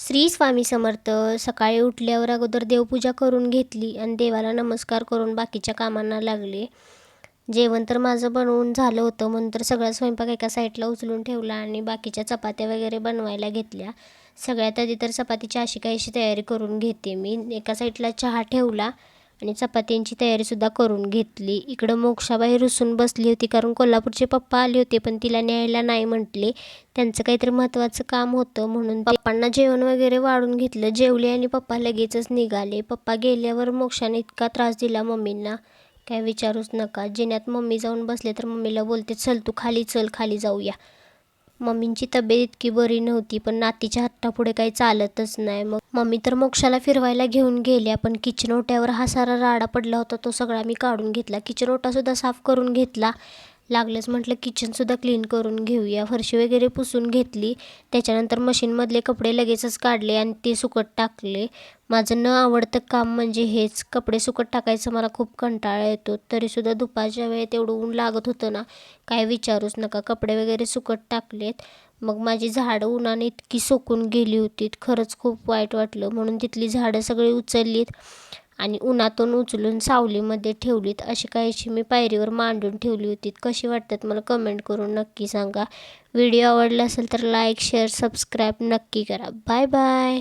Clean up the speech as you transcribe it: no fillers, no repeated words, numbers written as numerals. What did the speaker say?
श्री स्वामी समर्थ. सकाळी उठल्यावर अगोदर देवपूजा करून घेतली आणि देवाला नमस्कार करून बाकीच्या कामांना लागले. जेवण तर माझं बनवून झालं होतं, म्हणून तर सगळा स्वयंपाक एका साईडला उचलून ठेवला आणि बाकीच्या चपात्या वगैरे बनवायला घेतल्या. सगळ्यात आधी तर चपातीची अशी काहीशी तयारी करून घेते मी. एका साईडला चहा ठेवला आणि चपात्यांची तयारीसुद्धा करून घेतली. इकडं मोक्षाबाई रुसून बसली होती, कारण कोल्हापूरचे पप्पा आले होते पण तिला न्यायला नाही म्हटले. त्यांचं काहीतरी महत्त्वाचं काम होतं म्हणून पप्पांना जेवण वगैरे वाढून घेतलं. जेवले आणि पप्पा लगेचच निघाले. पप्पा गेल्यावर मोक्षाने इतका त्रास दिला मम्मींना, काय विचारूच नका. जिन्यात मम्मी जाऊन बसले तर मम्मीला बोलते, चल तू खाली चल, खाली जाऊया. मम्मींची तब्येत इतकी बरी नव्हती, पण नातीच्या हट्टापुढे काही चालतच नाही. मग मम्मी तर मोक्षाला फिरवायला घेऊन गेल्या, पण किचन ओट्यावर हा सारा राडा पडला होता, तो सगळा मी काढून घेतला. किचन ओटासुद्धा साफ करून घेतला. लागलंच म्हटलं किचनसुद्धा क्लीन करून घेऊया. फरशी वगैरे पुसून घेतली. त्याच्यानंतर मशीनमधले कपडे लगेचच काढले आणि ते सुकत टाकले. माझं न आवडतं काम म्हणजे हेच, कपडे सुकत टाकायचं मला खूप कंटाळा येतो. तरीसुद्धा दुपारच्या वेळेत एवढं ऊन लागत होतं ना, काय विचारूच नका. कपडे वगैरे सुकत टाकलेत. मग माझी झाडं उन्हाने इतकी सुकून गेली होती, खरंच खूप वाईट वाटलं. म्हणून तिथली झाडं सगळी उचललीत आणि उन्हातून उचलून सावलीमध्ये ठेवलीत. अशी काहीशी मी पायरीवर मांडून ठेवली होती. कशी वाटतात मला कमेंट करून नक्की सांगा. व्हिडिओ आवडला असेल तर लाईक, शेअर, सबस्क्राईब नक्की करा. Bye bye.